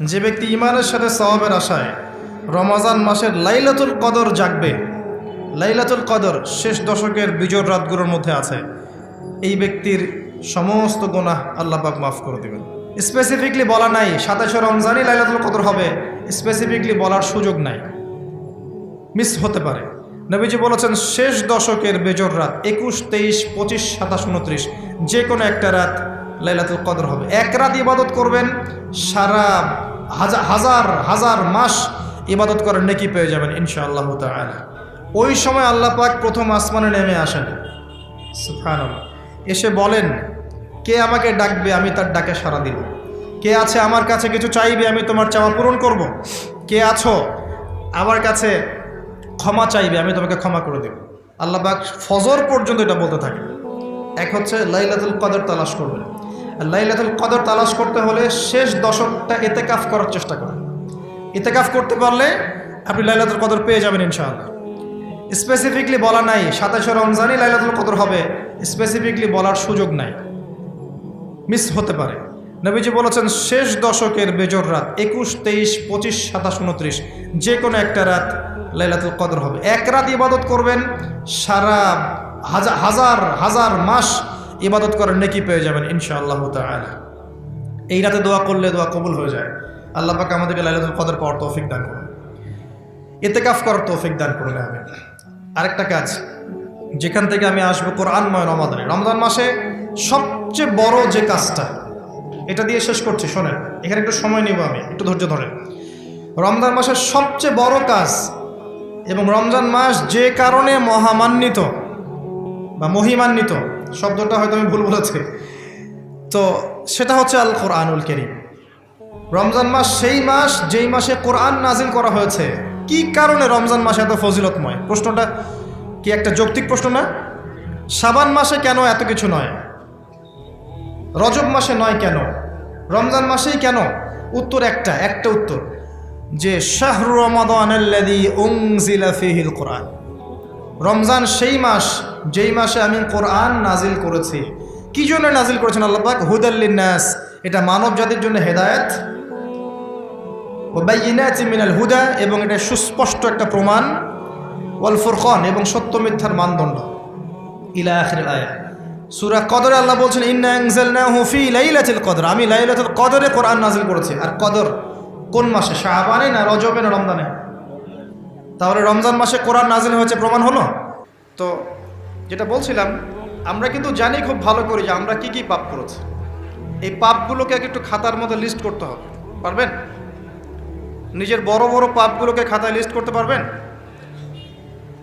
যে ব্যক্তি ঈমানের সাথে সওয়াবের আশায় রমজান মাসের লাইলাতুল কদর জাগবে, লাইলাতুল কদর শেষ দশকের বিজোড় রাতগুলোর মধ্যে আছে, এই ব্যক্তির সমস্ত গুনাহ আল্লাহ পাক মাফ করে দেবেন। স্পেসিফিকলি বলা নাই 27শে রমজানই লাইলাতুল কদর হবে, স্পেসিফিকলি বলার সুযোগ নাই, মিস হতে পারে। নবীজি বলেছেন শেষ দশকের বেজোড় রাত 21, 23, 25, 27, 29 যে কোনো একটা রাত লাইলাতুল কদর হবে। এক রাত ইবাদত করবেন, সারা হাজার হাজার মাস ইবাদত করার নেকি পেয়ে যাবেন ইনশাআল্লাহ তাআলা। ওই সময় আল্লাহ পাক প্রথম আসমানে নেমে আসেন, সুবহানাল্লাহ, এসে বলেন কে আমাকে ডাকবে, আমি তার ডাকে সাড়া দিব। কে আছে আমার কাছে কিছু চাইবে, আমি তোমার চাওয়া পূরণ করব। কে আছো আমার কাছে ক্ষমা চাইবে, আমি তোমাকে ক্ষমা করে দেব। আল্লাহ পাক ফজর পর্যন্ত এটা বলতে থাকে। এক হচ্ছে লাইলাতুল কদর তালাশ করবেন। লাইলাতুল কদর তালাশ করতে হলে শেষ দশকটা ইতিকাফ করার চেষ্টা করেন। ইতিকাফ করতে পারলে আপনি লাইলাতুল কদর পেয়ে যাবেন ইনশাআল্লাহ। স্পেসিফিকলি বলা নাই 27শে রমজানই লাইলাতুল কদর হবে, স্পেসিফিকলি বলার সুযোগ নাই, মিস হতে পারে। নবীজি বলেছেন শেষ দশকের বেজোড় রাত 21, 23, 25, 27, 29 যে কোনো একটা রাত লাইলাতুল কদর হবে। এক রাত ইবাদত করবেন, সারা হাজার হাজার মাস ইবাদত করার নেকি পেয়ে যাবেন ইনশাআল্লাহ তাআলা। এই রাতে দোয়া করলে দোয়া কবুল হয়ে যায়। আল্লাহ পাক আমাদেরকে লাইলাতুল কদর পাওয়ার তৌফিক দান করুন, ইতিকাফ করার তৌফিক দান করুন। আমিন। আরেকটা কাজ যেখান থেকে আমি আসবো, কোরআনময় রমাদানে, রমজান মাসে সবচেয়ে বড় যে কাজটা, এটা দিয়ে শেষ করছি, শোনেন, এখানে একটু সময় নিব, আমি একটু ধৈর্য ধরেন। রমজান মাসের সবচেয়ে বড় কাজ এবং রমজান মাস যে কারণে মহামান্বিত বা মহিমান্বিত, শব্দটা হয়তো আমি ভুল বলেছি, তো সেটা হচ্ছে আল কোরআনুল কারীম। রমজান মাস সেই মাস যেই মাসে কোরআন নাজিল করা হয়েছে। কি কারণে রমজান মাসে এত ফজিলতময়? প্রশ্নটা কি একটা যৌক্তিক প্রশ্ন না? শাবান মাসে কেন এত কিছু নয়, রজব মাসে নয় কেন, রমজান মাসেই কেন? উত্তর একটা উত্তর, যে শাহরু রমাদানাল্লাযী উনজিলা ফীহিল কোরআন। রমজান সেই মাস যেই মাসে আমি কোরআন নাজিল করেছি। কি জন্য নাজিল করেছেন আল্লাহ পাক? হুদাল লিন্নাস, এটা মানব জাতির জন্য হেদায়েত, ওয়া বাইয়িনাতিন মিনাল হুদা, এবং এটা সুস্পষ্ট একটা প্রমাণ, ওয়াল ফুরকান, এবং সত্য মিথ্যার মানদণ্ড, ইলা আখিরিল আয়া। সূরা কদরে আল্লাহ বলছেন ইন্না আনজালনাহু ফি লাইলাতুল কদর, আমি লাইলাতুল কদরে কোরআন নাজিল করেছি। আর কদর কোন মাসে? শাবানে না রজবে না রমজানে? তাহলে রমজান মাসে কোরআন নাজিল হয়েছে, প্রমাণ হলো। তো যেটা বলছিলাম, আমরা কিন্তু জানি খুব ভালো করে যে আমরা কি কি পাপ করেছি। এই পাপগুলোকে একটু খাতার মধ্যে লিস্ট করতে হবে, পারবেন? নিজের বড় বড় পাপগুলোকে খাতায় লিস্ট করতে পারবেন?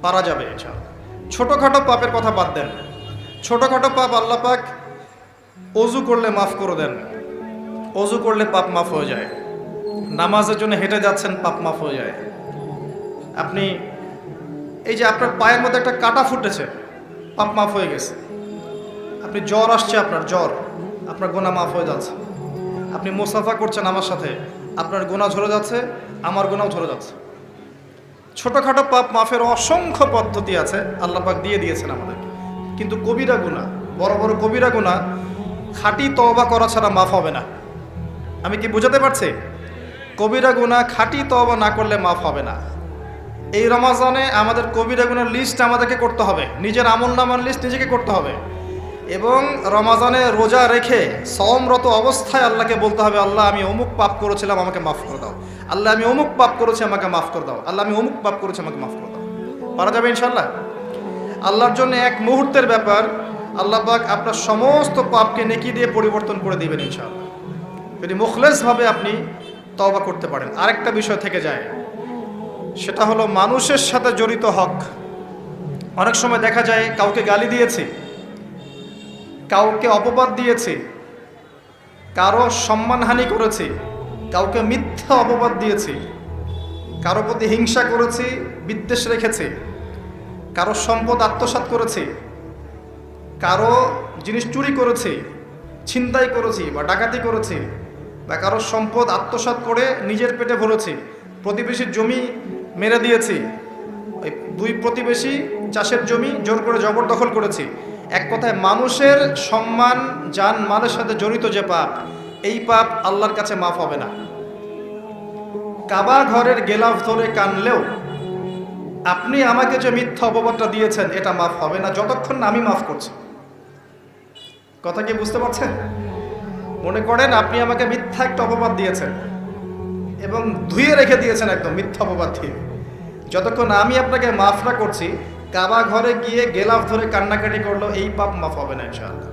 পারা যাবে ইনশাআল্লাহ। ছোটোখাটো পাপের কথা বাদ দেন, ছোটোখাটো পাপ আল্লাহ পাক অজু করলে মাফ করে দেন। অজু করলে পাপ মাফ হয়ে যায়। নামাজের জন্য হেঁটে যাচ্ছেন, পাপ মাফ হয়ে যায়। আপনি এই যে আপনার পায়ের মধ্যে একটা কাটা ফুটেছে, পাপ মাফ হয়ে গেছে। আপনি জ্বর আসছে, আপনার গোনা মাফ হয়ে যাচ্ছে। আপনি মুসাফা করছেন আমার সাথে, আপনার গোনা ঝরে যাচ্ছে, আমার গোনাও ঝরে যাচ্ছে। ছোটোখাটো পাপ মাফের অসংখ্য পদ্ধতি আছে, আল্লাহ পাক দিয়ে দিয়েছেন আমাদেরকে। কিন্তু কবিরা গুনাহ, বড় বড় কবিরা গুনাহ খাঁটি তওবা করা ছাড়া মাফ হবে না। আমি কি বুঝাতে পারছি? কবিরা গুনাহ খাঁটি তওবা না করলে মাফ হবে না। এই রমজানে আমাদের কবিরা গুনার লিস্ট আমাদেরকে করতে হবে, নিজের আমলনামার লিস্ট নিজেকে করতে হবে, এবং রমজানে রোজা রেখে সওমরত অবস্থায় আল্লাহকে বলতে হবে, আল্লাহ আমি অমুক পাপ করেছিলাম, আমাকে মাফ করে দাও। আল্লাহ আমি অমুক পাপ করেছি, আমাকে মাফ করে দাও। আল্লাহ আমি অমুক পাপ করেছি, আমাকে মাফ করে দাও। পারা যাবে ইনশাআল্লাহ। আল্লাহর জন্য এক মুহূর্তের ব্যাপার, আল্লাহ পাক আপনার সমস্ত পাপকে নেকি দিয়ে পরিবর্তন করে দিবেন ইনশাআল্লাহ, যদি মুখলেসভাবে আপনি তওবা করতে পারেন। আরেকটা বিষয় থেকে যায়, সেটা হলো মানুষের সাথে জড়িত হক। অনেক সময় দেখা যায় কাউকে গালি দিয়েছি, কাউকে অপবাদ দিয়েছি, কারো সম্মানহানি করেছি, কাউকে মিথ্যা অপবাদ দিয়েছি, কারো প্রতি হিংসা করেছি, বিদ্বেষ রেখেছি, কারো সম্পদ আত্মসাৎ করেছি, কারো জিনিস চুরি করেছি, ছিনতাই করেছি বা ডাকাতি করেছি, বা কারো সম্পদ আত্মসাৎ করে নিজের পেটে ভরেছি, প্রতিবেশীর জমি মেরে দিয়েছি, ওই দুই প্রতিবেশী চাষের জমি জোর করে জবরদখল করেছি। এক কথায় মানুষের সম্মান জান মালের সাথে জড়িত যে পাপ, এই পাপ আল্লাহর কাছে মাফ হবে না। কাবা ঘরের গেলাফ ধরে কানলেও আপনি আমাকে যে মিথ্যা অপবাদটা দিয়েছেন এটা মাফ হবে না যতক্ষণ না আমি মাফ করছি। কথা কি বুঝতে পারছেন? মনে করেন আপনি আমাকে মিথ্যা একটা অপবাদ দিয়েছেন এবং ধুয়ে রেখে দিয়েছেন একদম মিথ্যা অপবাদ দিয়ে, যতক্ষণ আমি আপনাকে মাফ না করছি, কাবা ঘরে গিয়ে গেলাফ ধরে কান্নাকাটি করলো এই পাপ মাফ হবে না ইনশাআল্লাহ।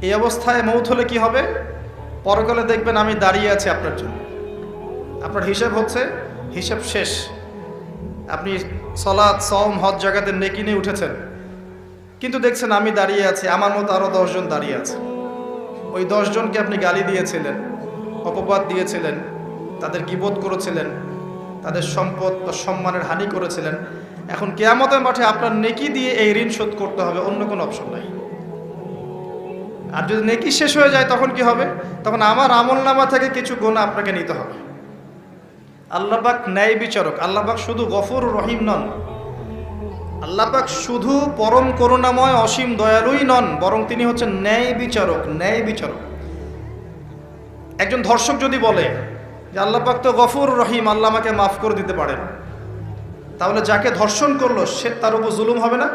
এই অবস্থায় মৌত হলে কি হবে? পরকালে দেখবেন আমি দাঁড়িয়ে আছি আপনার জন্য, আপনার হিসাব হচ্ছে, হিসাব শেষ। আপনি সালাত, সওম, হজ জাকাতের নেকি নিয়ে উঠেছেন, কিন্তু দেখছেন আমি দাঁড়িয়ে আছি, আমার মতো আরো 10 জন দাঁড়িয়ে আছে। ওই 10 জনকে আপনি গালি দিয়েছিলেন, অপবাদ দিয়েছিলেন, তাদের গীবত করেছিলেন, তাদের সম্পদ বা সম্মানের হানি করেছিলেন। এখন কিয়ামতের মাঠে আপনার নেকি দিয়ে এই ঋণ শোধ করতে হবে, অন্য কোনো অপশন নাই। আর যদি নেকি শেষ হয়ে যায় তখন কি হবে? তখন আমার আমলনামা থেকে কিছু গুনাহ আপনাকে নিতে হবে। আল্লাহ পাক ন্যায় বিচারক। আল্লাহ পাক শুধু গফুর রহিম নন, আল্লাহ পাক শুধু পরম করুণাময় অসীম দয়ালুই নন, বরং তিনি হচ্ছেন ন্যায় বিচারক। ন্যায় বিচারক। একজন ধর্ষক যদি বলে যে আল্লাহ পাক তো গফুর রহিম, আল্লাহ আমাকে মাফ করে দিতে পারেন, তাহলে যাকে ধর্ষণ করলো সে তার উপর জুলুম হবে না?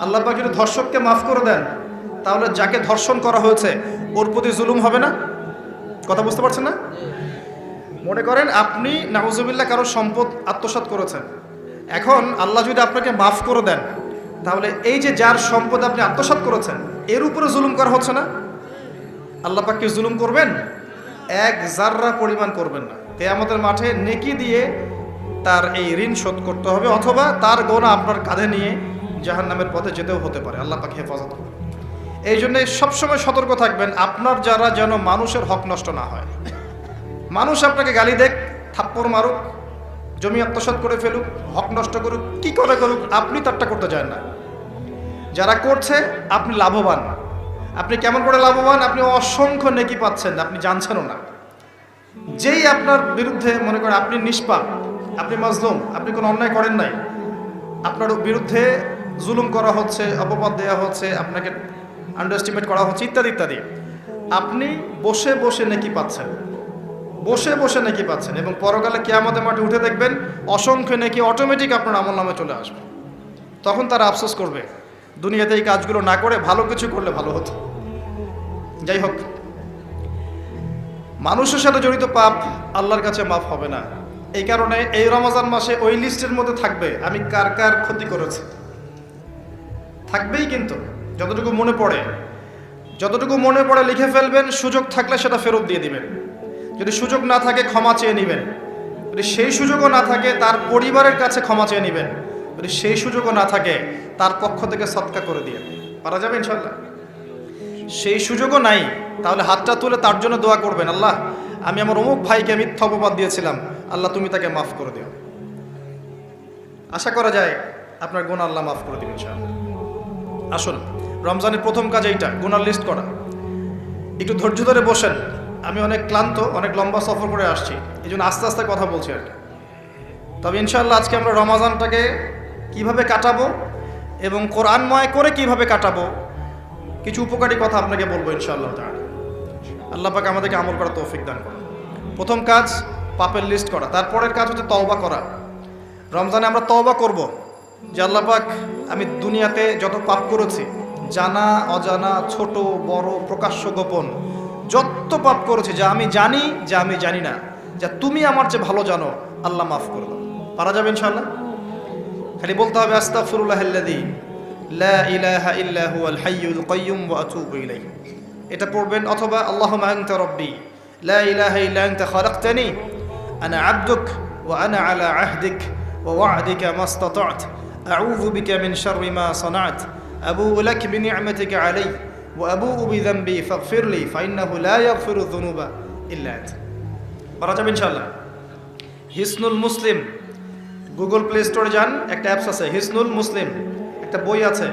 আল্লাহ পাক যদি ধর্ষককে মাফ করে দেন, তাহলে যাকে ধর্ষণ করা হয়েছে ওর প্রতি জুলুম হবে না? কথা বুঝতে পারছেন না? মনে করেন আপনি নাউজুবিল্লাহ কারো সম্পদ আত্মসাৎ করেছেন, এখন আল্লাহ যদি আপনাকে মাফ করে দেন, তাহলে এই যে যার সম্পদ আপনি আত্মসাৎ করেছেন এর উপরে জুলুম করা হচ্ছে না? আল্লাহ পাক কি জুলুম করবেন? এক জাররা পরিমাণ করবেন না। কিয়ামতের মাঠে নেকি দিয়ে তার এই ঋণ শোধ করতে হবে, অথবা তার গুনাহ আপনার কাঁধে নিয়ে জাহান্নামের পথে যেতেও হতে পারে। আল্লাহ পাক হেফাজত করবেন। এই জন্য সবসময় সতর্ক থাকবেন আপনার যারা যেন মানুষের হক নষ্ট না হয়। মানুষ আপনাকে গালি দেখ, থাপ্পড় মারুক, জমি আত্মসাৎ করে ফেলুক, হক নষ্ট করুক, কি করে করুক, আপনি তারটা করতে চান না। যারা করছে আপনি লাভবান। আপনি কেমন করে লাভবান? আপনি অসংখ্য নেকি পাচ্ছেন, আপনি জানছেনও না। যেই আপনার বিরুদ্ধে মনে করেন আপনি নিষ্পাপ, আপনি মাজলুম, আপনি কোনো অন্যায় করেন নাই, আপনার বিরুদ্ধে জুলুম করা হচ্ছে, অপবাদ দেওয়া হচ্ছে, আপনাকে আন্ডারএস্টিমেট করা হচ্ছে, ইত্যাদি ইত্যাদি, আপনি বসে বসে নেকি পাচ্ছেন, বসে বসে নেকি পাচ্ছেন, এবং পরকালে কিয়ামতের মাঠে উঠে দেখবেন অসংখ্য নেকি অটোমেটিক আপনার আমলনামে চলে আসবে। তখন তারা আফসোস করবে দুনিয়াতে এই কাজগুলো না করে ভালো কিছু করলে ভালো হতো। যাই হোক, মানুষের সাথে জড়িত পাপ আল্লাহর কাছে মাফ হবে না। এই কারণে এই রমজান মাসে ওই লিস্টের মধ্যে থাকবে আমি কার কার ক্ষতি করেছি, থাকবেই। কিন্তু যতটুকু মনে পড়ে লিখে ফেলবেন, সুযোগ থাকলে সেটা ফেরত দিয়ে দিবেন। যদি সুযোগ না থাকে ক্ষমা চেয়ে নেবেন, যদি সেই সুযোগও না থাকে তার পরিবারের কাছে ক্ষমা চেয়ে নেবেন, যদি সেই সুযোগও না থাকে তার পক্ষ থেকে সদকা করে দিয়ে পারা যাবে ইনশাল্লাহ। সেই সুযোগও নাই, তাহলে হাতটা তুলে তার জন্য দোয়া করবেন, আল্লাহ আমি আমার অমুক ভাইকে মিথ্যা অপবাদ দিয়েছিলাম, আল্লাহ তুমি তাকে মাফ করে দিও। আশা করা যায় আপনার গুনাহ আল্লাহ মাফ করে দিবেন ইনশাআল্লাহ। আসুন, রমজানের প্রথম কাজ এইটা, গুনার লিস্ট করা। একটু ধৈর্য ধরে বসেন। আমি অনেক ক্লান্ত, অনেক লম্বা সফর করে আসছি, এই জন্য আস্তে আস্তে কথা বলছি আর কি। তবে ইনশাআল্লাহ আজকে আমরা রমজানটাকে কিভাবে কাটাবো এবং কোরআনময় করে কিভাবে কাটাবো, কিছু উপকারী কথা আপনাকে বলবো ইনশাআল্লাহ তাআলা। আল্লাহ পাক আমাদেরকে আমল করার তৌফিক দান করুন। প্রথম কাজ পাপের লিস্ট করা, তারপরের কাজ হচ্ছে তওবা করা। রমজানে আমরা তওবা করব যে আল্লাহ পাক আমি দুনিয়াতে যত পাপ করেছি, জানা অজানা, ছোট বড়, প্রকাশ্য গোপন, যত পাপ করেছি, যা আমি জানি, যা আমি জানি না, যা তুমি আমার চেয়ে ভালো জানো, আল্লাহ মাফ করে দাও। পারা যাবে ইনশাআল্লাহ? খালি বলতে হবে আস্তাগফিরুল্লাহাল্লাযী লা ইলাহা ইল্লা হুয়াল হাইয়ুল কাইয়্যুম ওয়া আতুবু ইলাইহি। এটা পড়বেন। অথবা আল্লাহুম্মা আনতা রাব্বি লা ইলাহা ইল্লা আনতা খালাকতানি আনা আবদুক ওয়া আনা আলা আহদিক ওয়া ওয়া'দিকা মাস্তাতা'ত আউযু বিকা মিন শাররি মা সানা'ত আবুউ লাক বিনি'মাতিকা আলাইয়া ওয়া আবুউ বিযানবি ফাগফিরলি ফাইন্নাহু লা ইয়াগফিরুয যুনুবা ইল্লা আনতা। পারা যাবে ইনশাআল্লাহ? হিসনুল মুসলিম, গুগল প্লে স্টোরে যান, একটা অ্যাপস আছে হিসনুল মুসলিম, একটা বই আছে,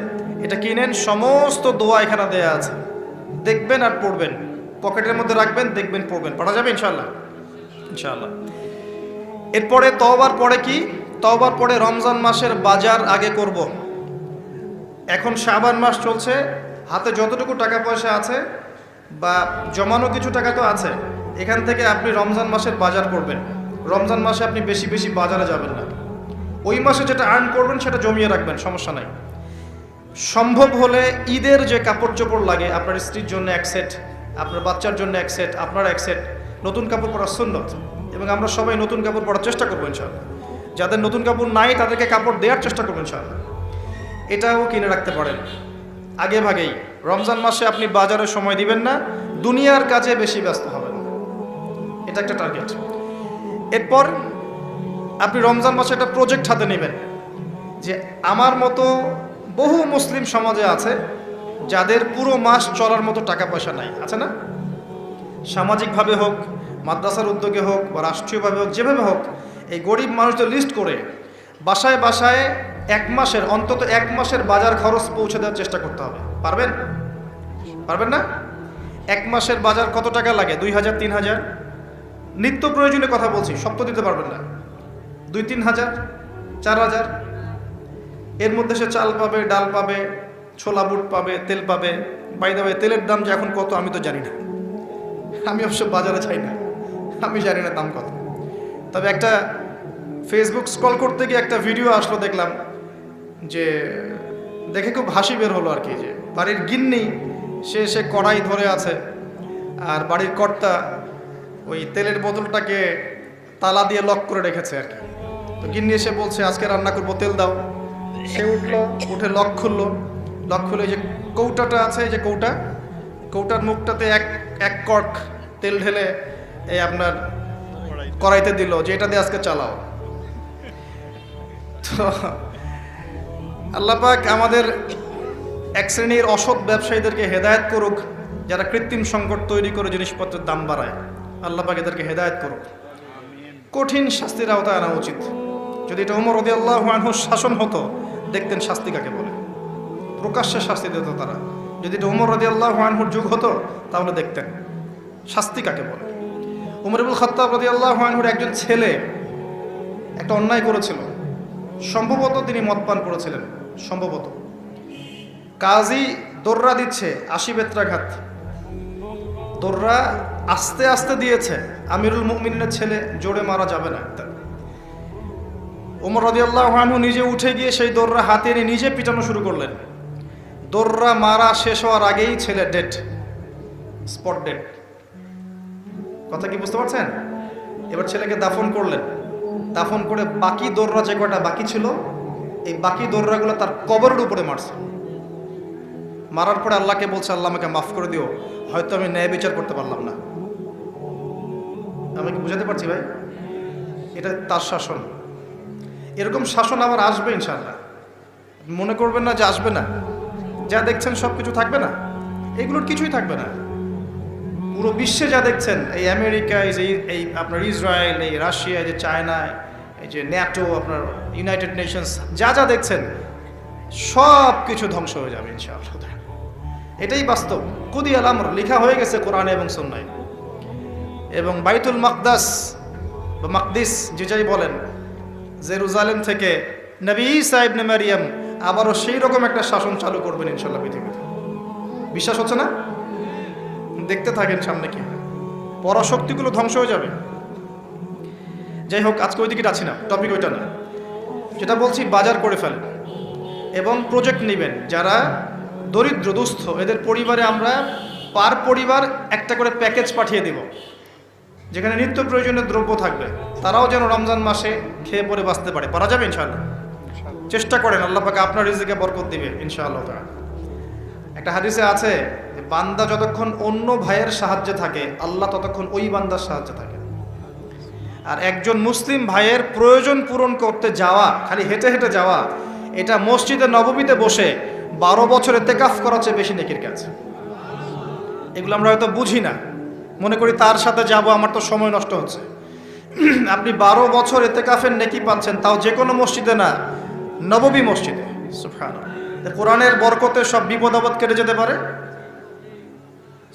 এটা কিনেন, সমস্ত দোয়া এখানে দেয়া আছে, দেখবেন আর পড়বেন, পকেটের মধ্যে রাখবেন, দেখবেন, পড়বেন। পড়া যাবে ইনশাআল্লাহ? ইনশাআল্লাহ। এরপরে তওবার পরে কি? তওবার পরে রমজান মাসের বাজার আগে করব। এখন শাবান মাস চলছে, হাতে যতটুকু টাকা পয়সা আছে বা জমানো কিছু টাকা তো আছে, এখান থেকে আপনি রমজান মাসের বাজার করবেন। রমজান মাসে আপনি বেশি বেশি বাজারে যাবেন না। ওই মাসে যেটা আর্ন করবেন সেটা জমিয়ে রাখবেন, সমস্যা নাই। সম্ভব হলে ঈদের যে কাপড় চোপড় লাগে, আপনার স্ত্রীর জন্য এক সেট, আপনার বাচ্চার জন্য এক সেট, আপনার এক সেট নতুন কাপড় পরা সুন্নত, এবং আমরা সবাই নতুন কাপড় পরার চেষ্টা করবো ইনশাআল্লাহ। যাদের নতুন কাপড় নাই তাদেরকে কাপড় দেওয়ার চেষ্টা করবো ইনশাআল্লাহ। এটাও কিনে রাখতে পারেন আগে ভাগেই। রমজান মাসে আপনি বাজারে সময় দিবেন না, দুনিয়ার কাজে বেশি ব্যস্ত হবেন, এটা একটা টার্গেট। এরপর আপনি রমজান মাসে একটা প্রজেক্ট হাতে নেবেন যে আমার মতো বহু মুসলিম সমাজে আছে যাদের পুরো মাস চলার মতো টাকা পয়সা নাই, আছে না? সামাজিকভাবে হোক, মাদ্রাসার উদ্যোগে হোক, বা রাষ্ট্রীয়ভাবে হোক, যেভাবে হোক, এই গরিব মানুষদের লিস্ট করে বাসায় বাসায় অন্তত এক মাসের বাজার খরচ পৌঁছে দেওয়ার চেষ্টা করতে হবে। পারবেন? পারবেন না? এক মাসের বাজার কত টাকা লাগে? 2000, 3000। নিত্য প্রয়োজনীয় কথা বলছি, সব তো দিতে পারবেন না। 2-3 হাজার, 4000, এর মধ্যে সে চাল পাবে, ডাল পাবে, ছোলা বুট পাবে, তেল পাবে। বাই দ্য ওয়ে, তেলের দাম যে এখন কত আমি তো জানি না, আমি অবশ্য বাজারে চাই না, আমি জানি না দাম কত। তবে একটা ফেসবুক স্ক্রল করতে গিয়ে একটা ভিডিও আসলো, দেখলাম যে দেখে খুব হাসি বের হলো আর কি, যে বাড়ির গিন্নি সে কড়াই ধরে আছে, আর বাড়ির কর্তা ওই তেলের বোতলটাকে তালা দিয়ে লক করে রেখেছে আর কি। তো গিন্নি এসে বলছে আজকে রান্না করবো, তেল দাও। সে উঠলো, উঠে লক খুললো, লক খুলে যে কৌটাটা আছে, এই যে কৌটার মুখটাতে এক কর্ক তেল ঢেলে এই আপনার কড়াইতে দিল যে এটা দিয়ে আজকে চালাও। তো আল্লাহ পাক আমাদের এক শ্রেণীর অসৎ ব্যবসায়ীদেরকে হেদায়েত করুক, যারা কৃত্রিম সংকট তৈরি করে জিনিসপত্রের দাম বাড়ায়। আল্লাহ পাক এদেরকে হেদায়েত করুক। কঠিন শাস্তির আওতায় আনা উচিত। যদি এটা ওমর রাদিয়াল্লাহু আনহুর শাসন হতো, দেখতেন শাস্তি কাকে বলে, প্রকাশ্যে শাস্তি দিত তারা। যদি এটা ওমর রাদিয়াল্লাহু আনহুর যুগ হতো, তাহলে দেখতেন শাস্তি কাকে বলে। উমর ইবনুল খাত্তাব রাদিয়াল্লাহু আনহুর একজন ছেলে একটা অন্যায় করেছিল, সম্ভবত তিনি মদ পান করেছিলেন, সম্ভবত। কাজী দোররা দিচ্ছে 80 বেত্রাঘাত, দোররা আস্তে আস্তে দিয়েছে। আমিরুল মুমিনিনের ছেলে, জোরে মারা যাবে না। ওমর রাদিয়াল্লাহু আনহু নিজে উঠে গিয়ে সেই দোররা হাতে নিয়ে নিজে পিটানো শুরু করলেন। দোররা মারা শেষ হওয়ার আগেই ছেলে ডেড, স্পট ডেড। কথা কি বুঝতে পারছেন? এবার ছেলেকে দাফন করলেন, দাফন করে বাকি দোররা যে কয়টা বাকি ছিল, এই বাকি দোররাগুলো তার কবরের উপরে মারছে। মারার পরে আল্লাহকে বলছে, আল্লাহ আমাকে মাফ করে দিও, হয়তো আমি ন্যায় বিচার করতে পারলাম না। আমি কি বুঝাতে পারছি ভাই? এটা তার শাসন। এরকম শাসন আবার আসবে ইনশাআল্লাহ, মনে করবেন না যে আসবে না। যা দেখছেন সব কিছু থাকবে না, এগুলোর কিছুই থাকবে না। পুরো বিশ্বে যা দেখছেন, এই আমেরিকা, এই আপনার ইসরায়েল, এই রাশিয়া, এই যে চায়না, এই যে ন্যাটো, আপনার ইউনাইটেড নেশনস, যা দেখছেন সব কিছু ধ্বংস হয়ে যাবে ইনশাআল্লাহ। এটাই বাস্তব। কুদিয়াল আমর, লেখা হয়ে গেছে কোরআনে এবং সুন্নায়। এবং বাইতুল মাকদাস বা মাকদিস যে যাই বলেন, জেরুজালেম থেকে নবী ঈসা ইবনে মারিয়াম আবারও সেই রকম একটা শাসন চালু করবেন ইনশাআল্লাহ পৃথিবীতে। বিশ্বাস হচ্ছে না? দেখতে থাকেন সামনে কি হয়। পরাশক্তিগুলো ধ্বংস হয়ে যাবে। যাই হোক, আজকে ওই দিকে যাচ্ছি না, টপিক ওইটা না। যেটা বলছি, বাজার করে ফেলেন এবং প্রজেক্ট নেবেন। যারা দরিদ্র দুস্থ, এদের পরিবারে আমরা পার পরিবার একটা করে প্যাকেজ পাঠিয়ে দেব, যেখানে নিত্য প্রয়োজনীয় দ্রব্য থাকবে। তারাও যেন রমজান মাসে খেয়ে পরে বাঁচতে পারে। পারা যাবে ইনশাআল্লাহ? চেষ্টা করেন, আল্লাহ পাক আপনার রিজিকে বরকত দিবে ইনশাআল্লাহ। একটা হাদিসে আছে যে বান্দা যতক্ষণ অন্য ভাইয়ের সাহায্যে থাকে, আল্লাহ ততক্ষণ ওই বান্দার সাহায্যে থাকে। আর একজন মুসলিম ভাইয়ের প্রয়োজন পূরণ করতে যাওয়া, খালি হেঁটে হেঁটে যাওয়া, এটা মসজিদে নববীতে বসে 12 বছর ইতিকাফ করার চেয়ে বেশি নেকির কাজ। এগুলো আমরা হয়তো বুঝি না, মনে করি তার সাথে যাব, আমার তো সময় নষ্ট হচ্ছে। আপনি 12 বছর ইতিকাফের নেকি পাচ্ছেন, তাও যে কোনো মসজিদে না, নববী মসজিদে। সুবহানাল্লাহ। কোরআনের বরকতে সব বিপদ আপদ কেটে যেতে পারে।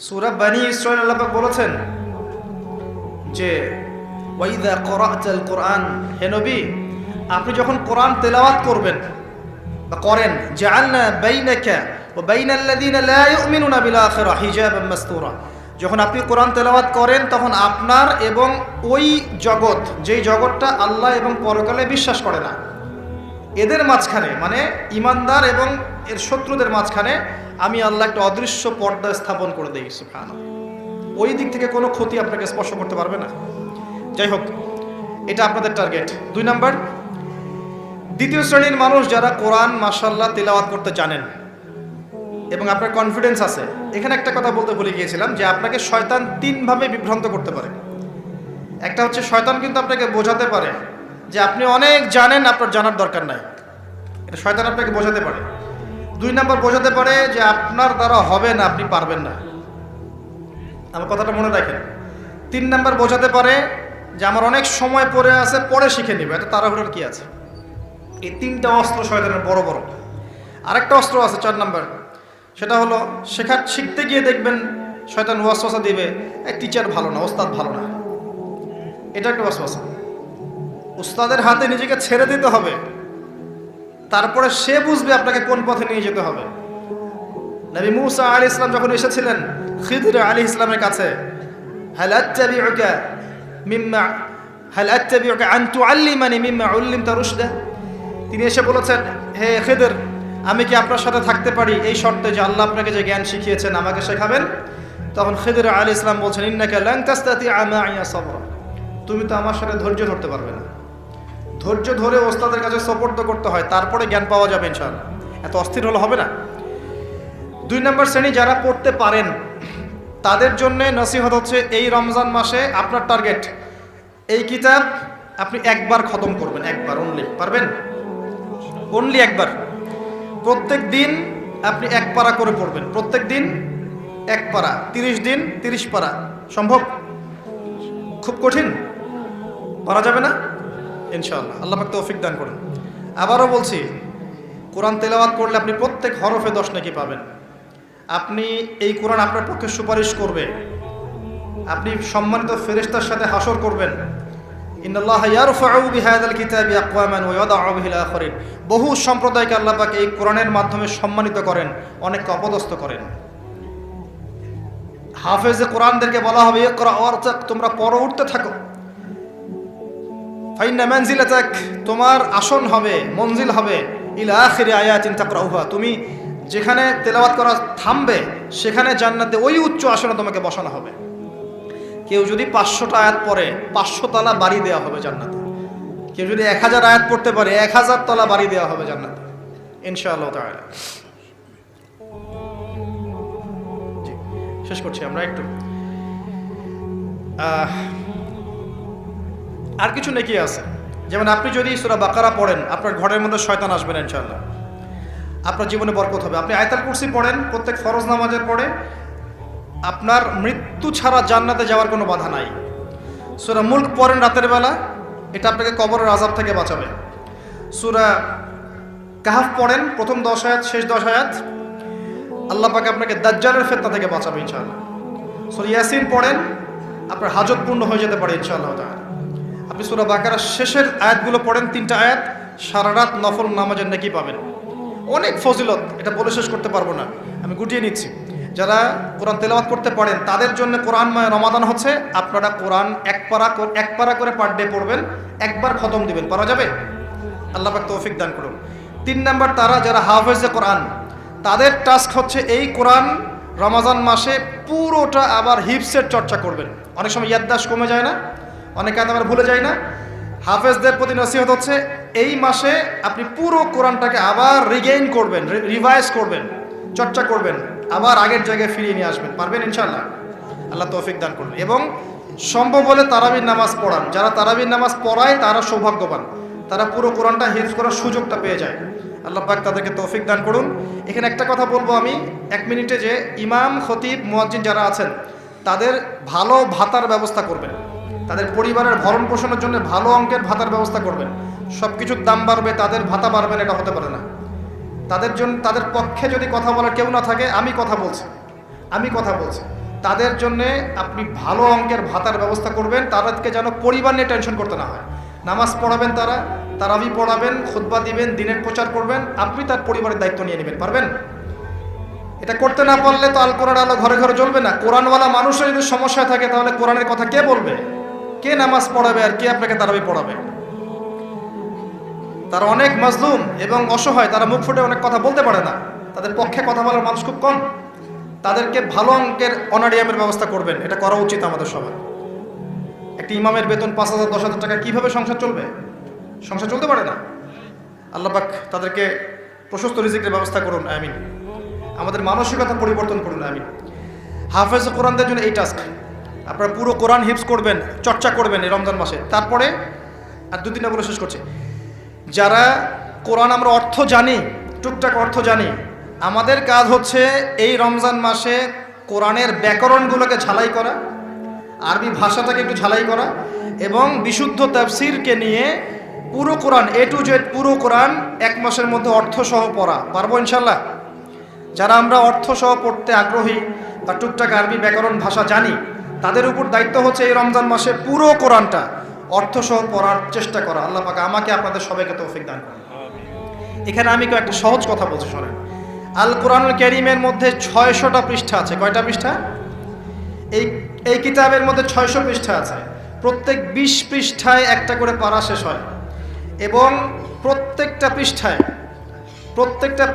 সূরা বনী ইসরাঈল আল্লাহ পাক বলেছেন যে ওয়াইদা ক্বরা'তাল কুরআন, হে নবী আপনি যখন কোরআন তেলাওয়াত করবেন বা করেন, জাআলনা বাইনাকা ওয়া বাইনাল্লাযীনা লা ইউমিনুনা বিল আখিরাহ হিজাবাম মাসতুরা, যখন আপনি কোরআন তেলাওয়াত করেন তখন আপনার এবং ওই জগৎ, যেই জগৎটা আল্লাহ এবং পরকালে বিশ্বাস করে না, এদের মাঝখানে মানে ইমানদার এবং এর শত্রুদের মাঝখানে আমি আল্লাহ একটা অদৃশ্য পর্দা স্থাপন করে দিই। সুবহানাল্লাহ। ওই দিক থেকে কোনো ক্ষতি আপনাকে স্পর্শ করতে পারবে না। যাই হোক, এটা আপনাদের টার্গেট। 2 নাম্বার, দ্বিতীয় শ্রেণীর মানুষ যারা কোরআন মাশাআল্লাহ তেলাওয়াত করতে জানেন এবং আপনার কনফিডেন্স আছে। এখানে একটা কথা বলতে ভুলে গিয়েছিলাম যে আপনাকে শয়তান 3 ভাবে বিভ্রান্ত করতে পারে। একটা হচ্ছে শয়তান কিন্তু আপনাকে বোঝাতে পারে যে আপনি অনেক জানেন, আপনার জানার দরকার নাই। এটা শয়তান আপনাকে বোঝাতে পারে। 2 নাম্বার, বোঝাতে পারে যে আপনার দ্বারা হবে না, আপনি পারবেন না। আমার কথাটা মনে রাখেন। 3 নাম্বার, বোঝাতে পারে যে আমার অনেক সময় পড়ে আছে, পরে শিখে নিবে, এটা তাড়াহুড়োর কি আছে। এই 3টা অস্ত্র শয়তানের বড় বড়। আরেকটা অস্ত্র আছে 4 নাম্বার, সেটা হলো শিখতে গিয়ে দেখবেন শয়তান ওয়াসওয়াসা দিবে, এই টিচার ভালো না, ওস্তাদ ভালো না। এটা একটা ওয়াসওয়াসা। উস্তাদের হাতে নিজেকে ছেড়ে দিতে হবে, তারপরে সে বুঝবে আপনাকে কোন পথে নিয়ে যেতে হবে। নবী মূসা আলাইহিস সালাম যখন এসেছিলেন খিদর আলাইহিস সালামের কাছে, হাল আত্তাবিউকা আন তুআল্লিমানি মিম্মা উল্লিমতা রুশদা, তিনি এসে বলেছেন, হে খিদর, আমি কি আপনার সাথে থাকতে পারি এই শর্তে যে আল্লাহ আপনাকে যে জ্ঞান শিখিয়েছেন আমাকে শেখাবেন? তখন খিদর আলাইহিস সালাম বলছেন, ইন্নাকা লান তাস্তাতিআ মা'ইয়া সাবরা, তুমি তো আমার সাথে ধৈর্য ধরতে পারবে না। ধৈর্য ধরে ওস্তাদের কাছে সুপর্দ করতে হয়, তারপরে জ্ঞান পাওয়া যাবে ইনশাআল্লাহ। এত অস্থির হলে হবে না। 2 নম্বর শ্রেণী যারা পড়তে পারেন তাদের জন্য নসিহত হচ্ছে, এই রমজান মাসে আপনার টার্গেট এই কিতাব আপনি একবার খতম করবেন, একবার অনলি। পারবেন? অনলি একবার। প্রত্যেক দিন আপনি 1 পারা করে পড়বেন, প্রত্যেক দিন 1 পারা, 30 দিন 30 পারা। সম্ভব? খুব কঠিন? পারা যাবে না? ইনশাআল্লাহ আল্লাহ পাক তৌফিক দান করুন। আবারও বলছি, কোরআন তেলাওয়াত করলে আপনি প্রত্যেক হরফে 10 নেকি পাবেন। আপনি এই কোরআন আপনার পক্ষে সুপারিশ করবে, আপনি সম্মানিত ফেরেশতার সাথে হাসর করবেন। ইন্নাল্লাহা ইয়ারফাউ বিহাযাল কিতাবি আকওয়ামান ওয়া ইয়াদাউ বিহিল আখারিন। বহু সম্প্রদায়কে আল্লাহ পাক এই কোরআনের মাধ্যমে সম্মানিত করেন, অনেককে অপদস্থ করেন। হাফেজে কোরআনদেরকে বলা হবে, ইকরা ওয়ারতাক, তোমরা পড়ো, উঠতে থাকো। ফাইন্না মানজিলাতাক, তোমার আসন হবে, মঞ্জিল হবে, ইলা আখিরি আয়াতিন তাকরাউহা, তুমি যেখানে তেলাওয়াত করা থামবে সেখানে জান্নাতে ওই উচ্চ আসনে তোমাকে বসানো হবে। কেউ যদি 500টা আয়াত পড়ে 500 তলা বাড়ি দেওয়া হবে জান্নাতে। কেউ যদি 1000 আয়াত পড়তে পারে 1000 তলা বাড়ি দেওয়া হবে জান্নাতে ইনশাআল্লাহ তাআলা। শেষ করছি আমরা একটু। আর কিছু নেকি আছে, যেমন আপনি যদি সূরা বাকারা পড়েন আপনার ঘরের মধ্যে শয়তান আসবে না ইনশাআল্লাহ, আপনার জীবনে বরকত হবে। আপনি আয়াতুল কুরসি পড়েন প্রত্যেক ফরজ নামাজের পরে, আপনার মৃত্যু ছাড়া জান্নাতে যাওয়ার কোনো বাধা নাই। সূরা মুলক পড়েন রাতের বেলা, এটা আপনাকে কবরের আযাব থেকে বাঁচাবে। সূরা কাহফ পড়েন প্রথম 10 আয়াত শেষ 10 আয়াত, আল্লাহ পাক আপনাকে দাজ্জালের ফিতনা থেকে বাঁচাবে ইনশাআল্লাহ। সূরা ইয়াসিন পড়েন, আপনার হাজত পূর্ণ হয়ে যেতে পারে ইনশাআল্লাহ তাআলা। আপনি সূরা বাকারার শেষের আয়াতগুলো পড়েন 3টা আয়াত, সারা রাত নফল নামাজের নেকি পাবেন। অনেক ফজিলত, এটা বলে শেষ করতে পারবো না, আমি গুটিয়ে নিচ্ছি। যারা কোরআন তেলাওয়াত করতে পারেন তাদের জন্য কোরআনময় রমাদান হচ্ছে, আপনারা কোরআন 1 পারা করে পার ডে পড়বেন, একবার খতম দিবেন। পারা যাবে? আল্লাহ পাক তৌফিক দান করুন। 3 নাম্বার, তারা যারা হাফেজে কোরআন তাদের টাস্ক হচ্ছে এই কোরআন রমজান মাসে পুরোটা আবার হিফসের চর্চা করবেন। অনেক সময় ইয়াদদাশ কমে যায় না, অনেকে আমরা ভুলে যাই না। হাফেজদের প্রতি নসিহত হচ্ছে, এই মাসে আপনি পুরো কোরআনটাকে আবার রিগেইন করবেন, রিভাইজ করবেন, চর্চা করবেন, আবার আগের জায়গায় ফিরিয়ে নিয়ে আসবেন। পারবেন ইনশাআল্লাহ? আল্লাহ তৌফিক দান করবেন। এবং সম্ভব হলে তারাবির নামাজ পড়ান। যারা তারাবির নামাজ পড়ায় তারা সৌভাগ্যবান, তারা পুরো কোরআনটা হিফজ করার সুযোগটা পেয়ে যায়। আল্লাহ পাক তাদেরকে তৌফিক দান করুন। এখানে একটা কথা বলবো আমি 1 মিনিটে, যে ইমাম, খতিব, মুয়াজ্জিন যারা আছেন তাদের ভালো ভাতার ব্যবস্থা করবেন, তাদের পরিবারের ভরণ পোষণের জন্য ভালো অঙ্কের ভাতার ব্যবস্থা করবেন। সব কিছুর দাম বাড়বে, তাদের ভাতা বাড়বে না, এটা হতে পারে না। তাদের জন্য, তাদের পক্ষে যদি কথা বলার কেউ না থাকে, আমি কথা বলছি, তাদের জন্যে আপনি ভালো অঙ্কের ভাতার ব্যবস্থা করবেন, তাদেরকে যেন পরিবার নিয়ে টেনশন করতে না হয়। নামাজ পড়াবেন, তারাবি পড়াবেন, খুতবা দিবেন, দিনের প্রচার করবেন, আপনি তার পরিবারের দায়িত্ব নিয়ে নেবেন। পারবেন? এটা করতে না পারলে তো আল কোরআন আলো ঘরে ঘরে জ্বলবে না। কোরআনওয়ালা মানুষের যদি সমস্যা থাকে তাহলে কোরআনের কথা কে বলবে, কে নামাজ পড়াবে, আর কে আপনাকে তারাবি পড়াবে? তারা অনেক মাজলুম এবং অসহায়, তারা মুখ ফুটে অনেক কথা বলতে পারে না, তাদের পক্ষে কথা বলার মানুষ খুব কম। তাদেরকে ভালো অঙ্কের অনারিয়ামের ব্যবস্থা করবেন, এটা করা উচিত আমাদের সবার। একটি ইমামের বেতন 5,000 10,000 টাকা, কিভাবে সংসার চলবে? সংসার চলতে পারে না। আল্লাহ পাক তাদেরকে প্রশস্ত রিজিকের ব্যবস্থা করুন, আমিন। আমাদের মানসিকতা পরিবর্তন করুন, আমিন। হাফেজ কোরআনদের জন্য এই টাস্ক, আপনারা পুরো কোরআন হিফজ করবেন, চর্চা করবেন এই রমজান মাসে। তারপরে আর 2-3টা বলে শেষ করছি। যারা কোরআন আমরা অর্থ জানি, টুকটাক অর্থ জানি, আমাদের কাজ হচ্ছে এই রমজান মাসে কোরআনের ব্যাকরণগুলোকে ঝালাই করা, আরবি ভাষাটাকে একটু ঝালাই করা, এবং বিশুদ্ধ তাফসীরকে নিয়ে পুরো কোরআন A to Z পুরো কোরআন 1 মাসের মধ্যে অর্থসহ পড়া। পারবো ইনশাল্লাহ? যারা আমরা অর্থসহ পড়তে আগ্রহী বা টুকটাক আরবি ব্যাকরণ ভাষা জানি, তাদের উপর দায়িত্ব হচ্ছে এই রমজান মাসে পুরো কোরআনটা অর্থসহ পড়ার চেষ্টা করা। আল্লাহ পাক আমাকে আপনাদের সবাইকে তৌফিক দান করুন। এখানে আমি একটা সহজ কথা বলছি, শোনেন। আল কোরআনুল কারীমের মধ্যে 600টা পৃষ্ঠা আছে। কয়টা পৃষ্ঠা? এই কিতাবের মধ্যে 600 পৃষ্ঠা আছে। প্রত্যেক 20 পৃষ্ঠায় একটা করে পারা শেষ হয়, এবং প্রত্যেকটা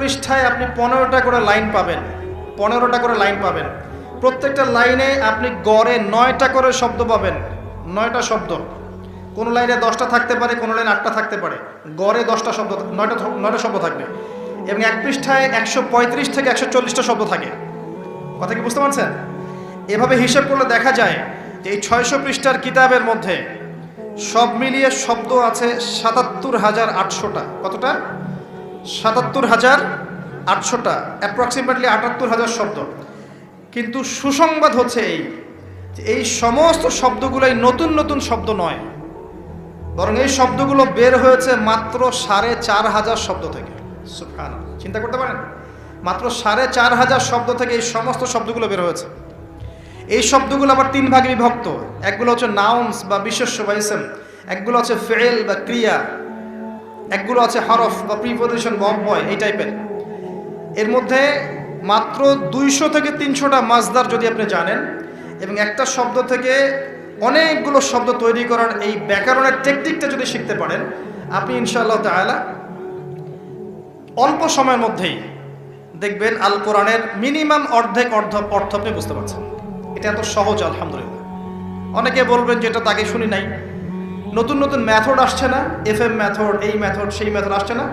পৃষ্ঠায় আপনি 15টা করে লাইন পাবেন। 15টা করে লাইন পাবেন। প্রত্যেকটা লাইনে আপনি গড়ে 9টা করে শব্দ পাবেন। 9টা শব্দ। কোনো লাইনে 10টা থাকতে পারে, কোনো লাইনে 8টা থাকতে পারে। গড়ে 10টা শব্দ, 9টা শব্দ থাকবে। এবং এক পৃষ্ঠায় 135 থেকে 140টা শব্দ থাকে। কথা কি বুঝতে পারছেন? এভাবে হিসেব করলে দেখা যায় যে এই 600 পৃষ্ঠার কিতাবের মধ্যে সব মিলিয়ে শব্দ আছে 77,800টা। কতটা? 77,800টা, অ্যাপ্রক্সিমেটলি 78,000 শব্দ। কিন্তু সুসংবাদ হচ্ছে এই সমস্ত শব্দগুলোই নতুন নতুন শব্দ নয়, বরং এই শব্দগুলো বের হয়েছে মাত্র 4,500 শব্দ থেকে। সুবহানাল্লাহ, চিন্তা করতে পারেন? মাত্র 4,500 শব্দ থেকে এই সমস্ত শব্দগুলো বের হয়েছে। এই শব্দগুলো আবার 3 ভাগে বিভক্ত। একগুলো হচ্ছে নাউন্স বা বিশেষ্য বা ইসম, একগুলো হচ্ছে ফেল বা ক্রিয়া, একগুলো আছে হরফ বা প্রিপোজিশন বা অব্যয়, এই টাইপের। এর মধ্যে মাত্র 200 থেকে 300টা মাজদার যদি আপনি জানেন, এবং একটা শব্দ থেকে অনেকগুলো শব্দ তৈরি করার এই ব্যাকরণের টেকনিকটা যদি শিখতে পারেন, আপনি ইনশাআল্লাহ তাআলা অল্প সময়ের মধ্যেই দেখবেন আল কোরআনের মিনিমাম অর্ধেক অর্থ আপনি বুঝতে পারছেন। এটা এত সহজ, আলহামদুলিল্লাহ। অনেকে বলবেন যে এটা তো আগে শুনি নাই। নতুন নতুন মেথড আসছে না? FM মেথড, এই মেথড, সেই মেথড আসছে না?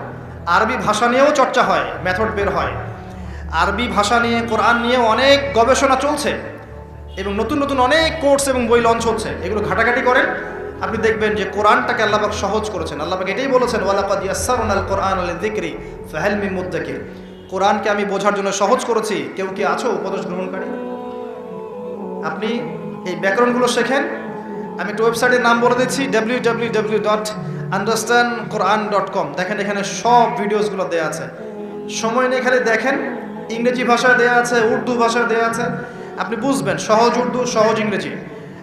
আরবি ভাষা নিয়েও চর্চা হয়, মেথড বের হয়। আরবি ভাষা নিয়ে, কোরআন নিয়েও অনেক গবেষণা চলছে, এবং নতুন নতুন অনেক কোর্স এবং বই লঞ্চ হচ্ছে। এগুলো ঘাটাঘাটি করেন, আপনি দেখবেন যে কোরআনটাকে আল্লাহ পাক সহজ করেছেন। আল্লাহ পাক এটাই বলেছেন, ওয়ালাকাদ ইয়াসসারনাল কোরআনা লিযিকরি ফাহাল মিন মুদ্দাকির। কোরআনকে আমি বোঝার জন্য সহজ করেছি, কেউ কি আছো উপদেশ গ্রহণকারী? আপনি এই ব্যাকরণগুলো শেখেন। আমি একটা ওয়েবসাইটের নাম বলে দিচ্ছি, www.understandquran.com। দেখেন, এখানে সব ভিডিওসগুলো দেওয়া আছে। সময় নিয়ে খালি দেখেন, ইংরেজি ভাষায় দেওয়া আছে, উর্দু ভাষায় দেওয়া আছে। আপনি বুঝবেন, সহজ উর্দু, সহজ ইংরেজি,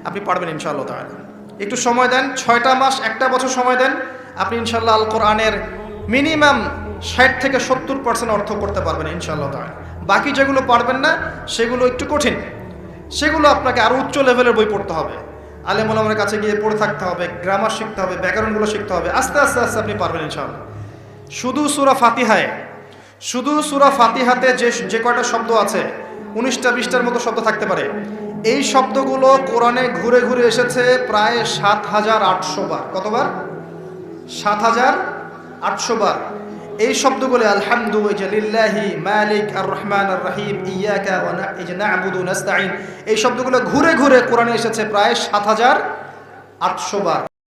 আপনি পারবেন ইনশাআল্লাহ তাআলা। একটু সময় দেন, 6টা মাস, 1টা বছর সময় দেন, আপনি ইনশাআল্লাহ আল কোরআনের মিনিমাম 60 থেকে 70% অর্থ করতে পারবেন ইনশাআল্লাহ তাআলা। বাকি যেগুলো পারবেন না, সেগুলো একটু কঠিন, সেগুলো আপনাকে আরও উচ্চ লেভেলের বই পড়তে হবে, আলেম ওলামার কাছে গিয়ে পড়ে থাকতে হবে, গ্রামার শিখতে হবে, ব্যাকরণগুলো শিখতে হবে। আস্তে আস্তে আস্তে আপনি পারবেন ইনশাআল্লাহ। শুধু সূরা ফাতিহাতে যে কয়টা শব্দ আছে, 19টা 20টার মতো শব্দ থাকতে পারে। এই শব্দগুলো কোরআনে ঘুরে ঘুরে এসেছে প্রায় 7,800 বার। কতবার? 7,800 বার। এই শব্দগুলো আলহামদু লিল্লাহি মালিক আর রহমান আর রহিম ইয়াকা ওয়া না'বুদু নাস্তাঈন, এই শব্দগুলো ঘুরে ঘুরে কোরআনে এসেছে প্রায় 7,800 বার।